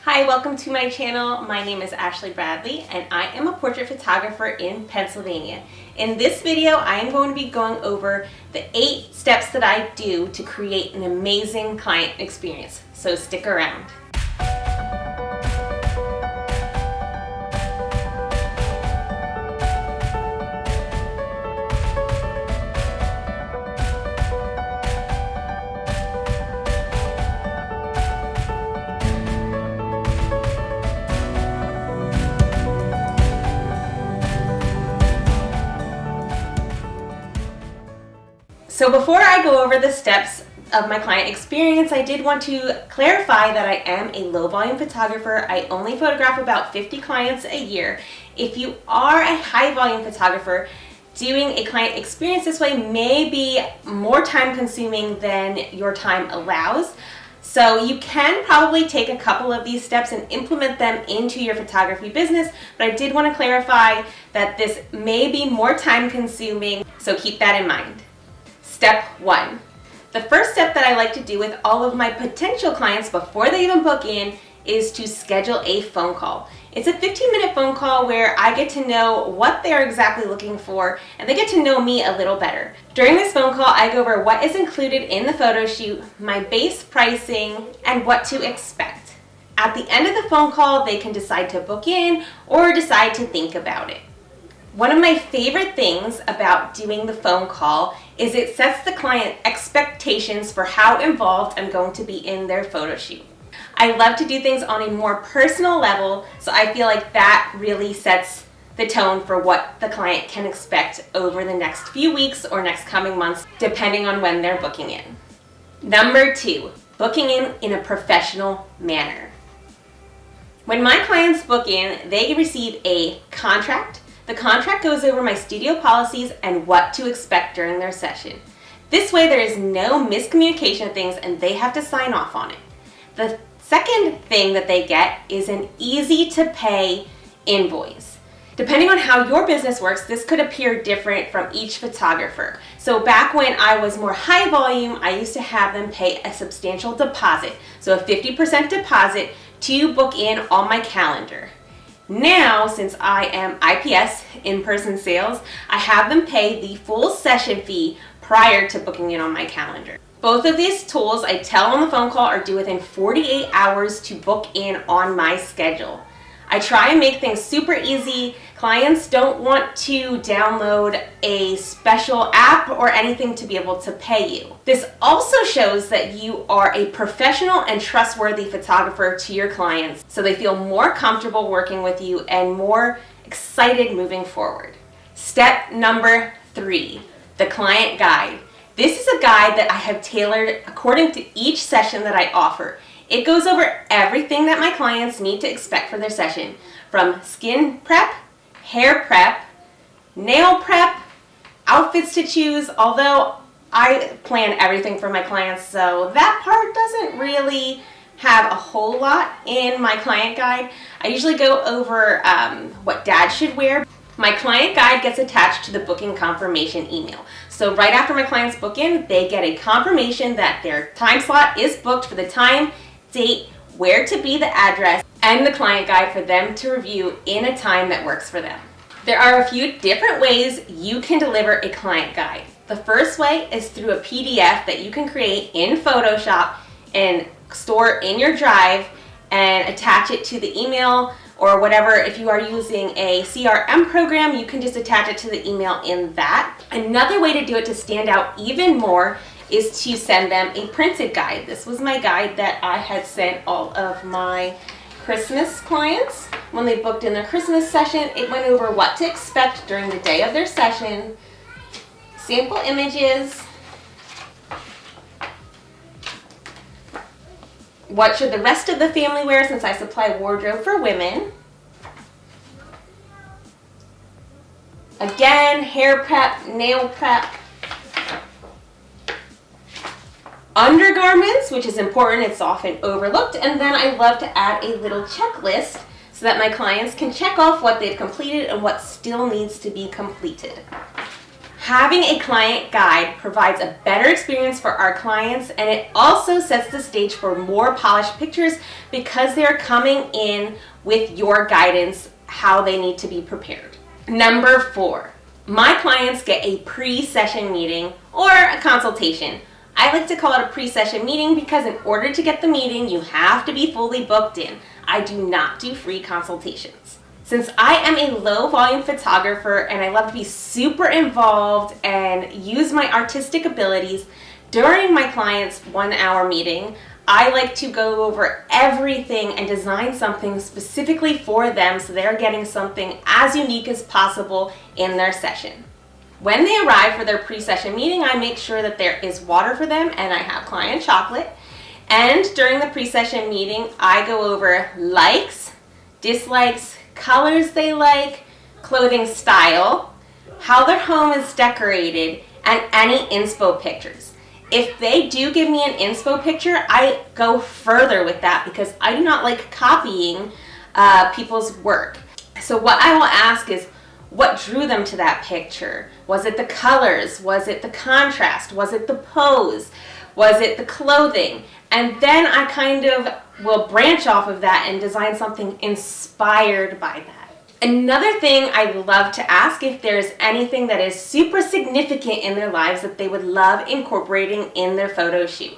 Hi, welcome to my channel. My name is Ashley Bradley and I am a portrait photographer in Pennsylvania. In this video, I am going to be going over the 8 steps that I do to create an amazing client experience, so stick around. So before I go over the steps of my client experience, I did want to clarify that I am a low volume photographer. I only photograph about 50 clients a year. If you are a high volume photographer, doing a client experience this way may be more time consuming than your time allows. So you can probably take a couple of these steps and implement them into your photography business, but I did want to clarify that this may be more time consuming, so keep that in mind. Step 1. The first step that I like to do with all of my potential clients before they even book in is to schedule a phone call. It's a 15-minute phone call where I get to know what they're exactly looking for and they get to know me a little better. During this phone call, I go over what is included in the photo shoot, my base pricing, and what to expect. At the end of the phone call, they can decide to book in or decide to think about it. One of my favorite things about doing the phone call is it sets the client expectations for how involved I'm going to be in their photo shoot. I love to do things on a more personal level, so I feel like that really sets the tone for what the client can expect over the next few weeks or next coming months, depending on when they're booking in. Number 2, booking in a professional manner. When my clients book in, they receive a contract. The contract goes over my studio policies and what to expect during their session. This way there is no miscommunication of things and they have to sign off on it. The second thing that they get is an easy to pay invoice. Depending on how your business works, this could appear different from each photographer. So back when I was more high volume, I used to have them pay a substantial deposit. So a 50% deposit to book in on my calendar. Now, since I am IPS, in-person sales, I have them pay the full session fee prior to booking in on my calendar. Both of these tools I tell on the phone call are due within 48 hours to book in on my schedule. I try and make things super easy. Clients don't want to download a special app or anything to be able to pay you. This also shows that you are a professional and trustworthy photographer to your clients, so they feel more comfortable working with you and more excited moving forward. Step number 3, the client guide. This is a guide that I have tailored according to each session that I offer. It goes over everything that my clients need to expect for their session, from skin prep, hair prep, nail prep, outfits to choose, although I plan everything for my clients, so that part doesn't really have a whole lot in my client guide. I usually go over what dad should wear. My client guide gets attached to the booking confirmation email. So right after my clients book in, they get a confirmation that their time slot is booked for the time, date, where to be, the address, and the client guide for them to review in a time that works for them. There are a few different ways you can deliver a client guide. The first way is through a PDF that you can create in Photoshop and store in your drive and attach it to the email or whatever. If you are using a CRM program, you can just attach it to the email in that. Another way to do it to stand out even more is to send them a printed guide. This was my guide that I had sent all of my Christmas clients. When they booked in their Christmas session, it went over what to expect during the day of their session, sample images, what should the rest of the family wear since I supply wardrobe for women. Again, hair prep, nail prep, undergarments, which is important, it's often overlooked, and then I love to add a little checklist so that my clients can check off what they've completed and what still needs to be completed. Having a client guide provides a better experience for our clients, and it also sets the stage for more polished pictures because they're coming in with your guidance how they need to be prepared. Number 4, my clients get a pre-session meeting or a consultation. I like to call it a pre-session meeting because in order to get the meeting, you have to be fully booked in. I do not do free consultations. Since I am a low volume photographer and I love to be super involved and use my artistic abilities, during my clients' 1-hour meeting, I like to go over everything and design something specifically for them so they're getting something as unique as possible in their session. When they arrive for their pre-session meeting, I make sure that there is water for them and I have client chocolate. And during the pre-session meeting, I go over likes, dislikes, colors they like, clothing style, how their home is decorated, and any inspo pictures. If they do give me an inspo picture, I go further with that because I do not like copying people's work. So what I will ask is, what drew them to that picture? Was it the colors? Was it the contrast? Was it the pose? Was it the clothing? And then I kind of will branch off of that and design something inspired by that. Another thing I love to ask if there's anything that is super significant in their lives that they would love incorporating in their photo shoot.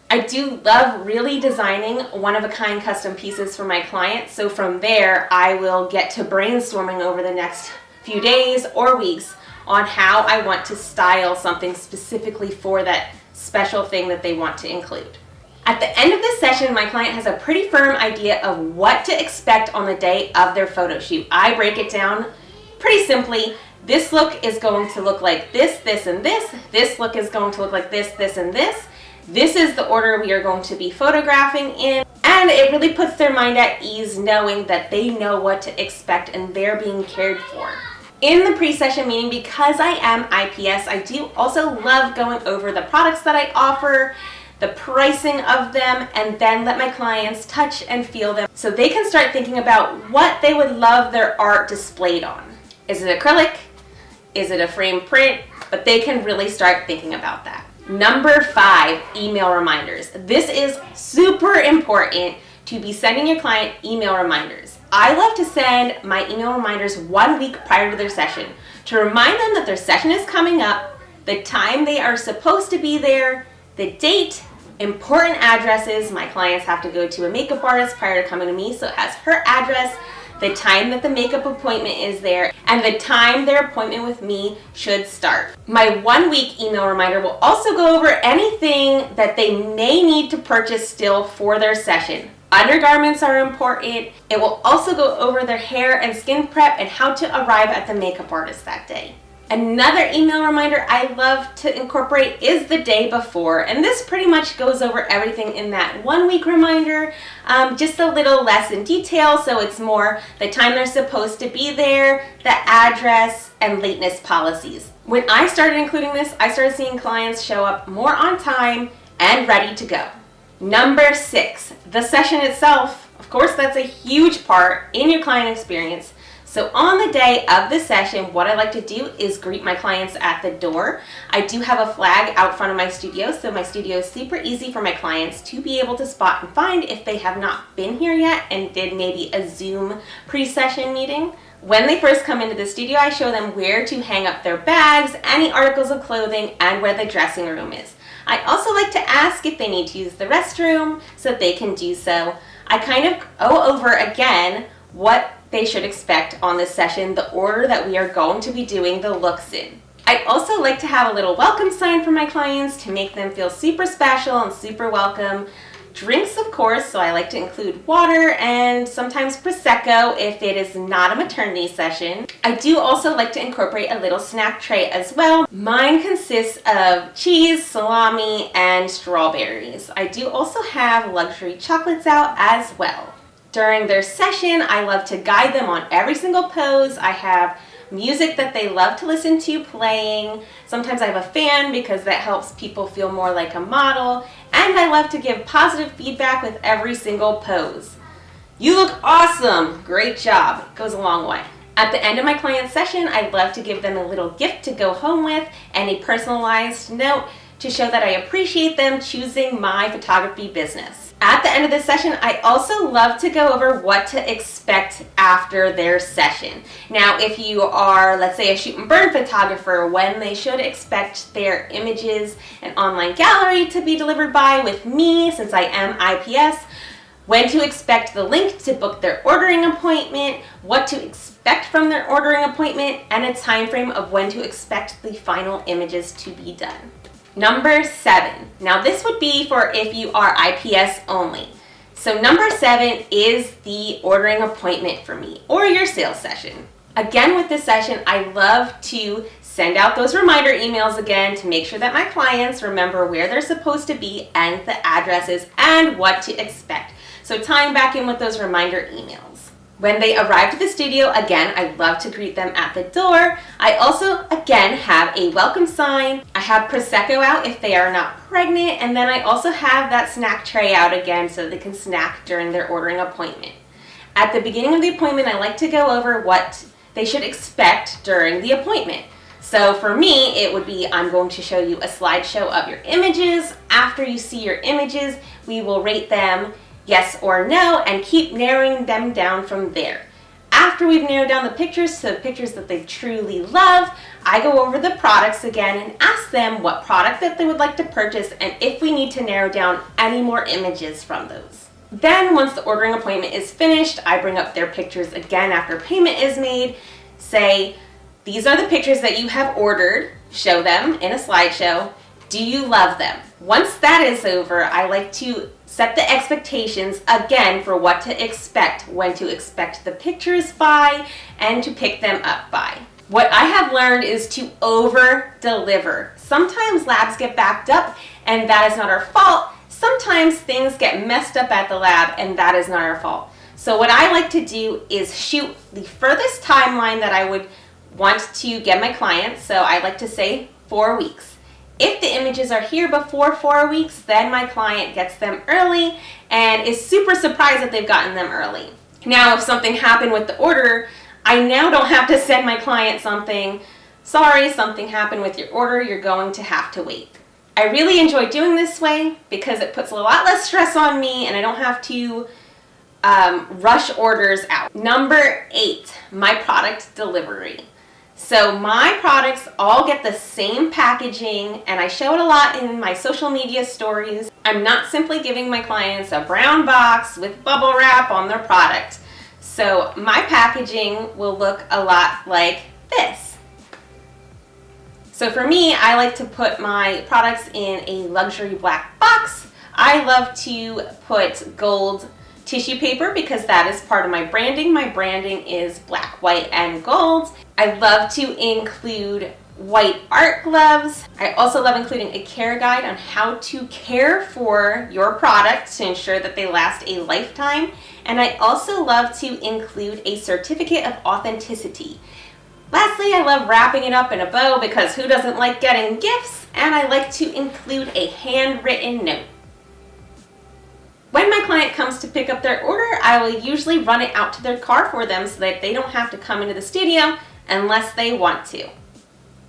I do love really designing one-of-a-kind custom pieces for my clients, so from there I will get to brainstorming over the next few days or weeks on how I want to style something specifically for that special thing that they want to include. At the end of this session, my client has a pretty firm idea of what to expect on the day of their photo shoot. I break it down pretty simply. This look is going to look like this, this, and this. This look is going to look like this, this, and this. This is the order we are going to be photographing in. And it really puts their mind at ease knowing that they know what to expect and they're being cared for. In the pre-session meeting, because I am IPS, I do also love going over the products that I offer, the pricing of them, and then let my clients touch and feel them so they can start thinking about what they would love their art displayed on. Is it acrylic? Is it a frame print? But they can really start thinking about that. Number 5, email reminders. This is super important to be sending your client email reminders. I love to send my email reminders 1 week prior to their session to remind them that their session is coming up, the time they are supposed to be there, the date, important addresses. My clients have to go to a makeup artist prior to coming to me, so it has her address, the time that the makeup appointment is there, and the time their appointment with me should start. My 1 week email reminder will also go over anything that they may need to purchase still for their session. Undergarments are important. It will also go over their hair and skin prep and how to arrive at the makeup artist that day. Another email reminder I love to incorporate is the day before, and this pretty much goes over everything in that 1 week reminder, just a little less in detail, so it's more the time they're supposed to be there, the address, and lateness policies. When I started including this, I started seeing clients show up more on time and ready to go. Number 6, the session itself. Of course, that's a huge part in your client experience. So on the day of the session, what I like to do is greet my clients at the door. I do have a flag out front of my studio, so my studio is super easy for my clients to be able to spot and find if they have not been here yet and did maybe a Zoom pre-session meeting. When they first come into the studio, I show them where to hang up their bags, any articles of clothing, and where the dressing room is. I also like to ask if they need to use the restroom so that they can do so. I kind of go over again what they should expect on this session, the order that we are going to be doing the looks in. I also like to have a little welcome sign for my clients to make them feel super special and super welcome. Drinks, of course, so I like to include water and sometimes Prosecco if it is not a maternity session. I do also like to incorporate a little snack tray as well. Mine consists of cheese, salami, and strawberries. I do also have luxury chocolates out as well. During their session, I love to guide them on every single pose. I have music that they love to listen to playing. Sometimes I have a fan because that helps people feel more like a model. And I love to give positive feedback with every single pose. You look awesome! Great job! It goes a long way. At the end of my client's session, I love to give them a little gift to go home with and a personalized note to show that I appreciate them choosing my photography business. At the end of the session, I also love to go over what to expect after their session. Now, if you are, let's say, a shoot and burn photographer, when they should expect their images and online gallery to be delivered by with me, since I am IPS, when to expect the link to book their ordering appointment, what to expect from their ordering appointment, and a time frame of when to expect the final images to be done. Number 7. Now this would be for if you are IPS only. So number 7 is the ordering appointment for me or your sales session. Again, with this session, I love to send out those reminder emails again to make sure that my clients remember where they're supposed to be and the addresses and what to expect. So tying back in with those reminder emails. When they arrive to the studio, again, I love to greet them at the door. I also, again, have a welcome sign. I have Prosecco out if they are not pregnant, and then I also have that snack tray out again so they can snack during their ordering appointment. At the beginning of the appointment, I like to go over what they should expect during the appointment. So for me, it would be, I'm going to show you a slideshow of your images. After you see your images, we will rate them yes or no, and keep narrowing them down from there. After we've narrowed down the pictures to the pictures that they truly love, I go over the products again and ask them what product that they would like to purchase and if we need to narrow down any more images from those. Then once the ordering appointment is finished, I bring up their pictures again after payment is made, say, these are the pictures that you have ordered, show them in a slideshow. Do you love them? Once that is over, I like to set the expectations again for what to expect, when to expect the pictures by, and to pick them up by. What I have learned is to over-deliver. Sometimes labs get backed up, and that is not our fault. Sometimes things get messed up at the lab, and that is not our fault. So what I like to do is shoot the furthest timeline that I would want to get my clients. So I like to say 4 weeks. If the images are here before 4 weeks, then my client gets them early and is super surprised that they've gotten them early. Now, if something happened with the order, I now don't have to send my client something, sorry, something happened with your order, you're going to have to wait. I really enjoy doing this way because it puts a lot less stress on me and I don't have to rush orders out. Number 8, my product delivery. So my products all get the same packaging and I show it a lot in my social media stories. I'm not simply giving my clients a brown box with bubble wrap on their product. So my packaging will look a lot like this. So for me, I like to put my products in a luxury black box. I love to put gold tissue paper because that is part of my branding. My branding is black, white, and gold. I love to include white art gloves. I also love including a care guide on how to care for your product to ensure that they last a lifetime. And I also love to include a certificate of authenticity. Lastly, I love wrapping it up in a bow because who doesn't like getting gifts? And I like to include a handwritten note. When my client comes to pick up their order, I will usually run it out to their car for them so that they don't have to come into the studio unless they want to.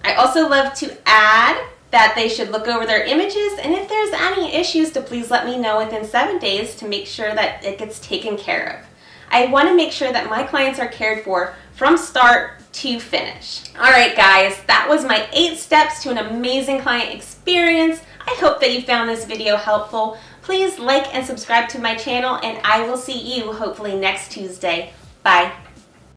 I also love to add that they should look over their images, and if there's any issues, to please let me know within 7 days to make sure that it gets taken care of. I want to make sure that my clients are cared for from start to finish. Alright guys, that was my 8 steps to an amazing client experience. I hope that you found this video helpful. Please like and subscribe to my channel, and I will see you hopefully next Tuesday. Bye.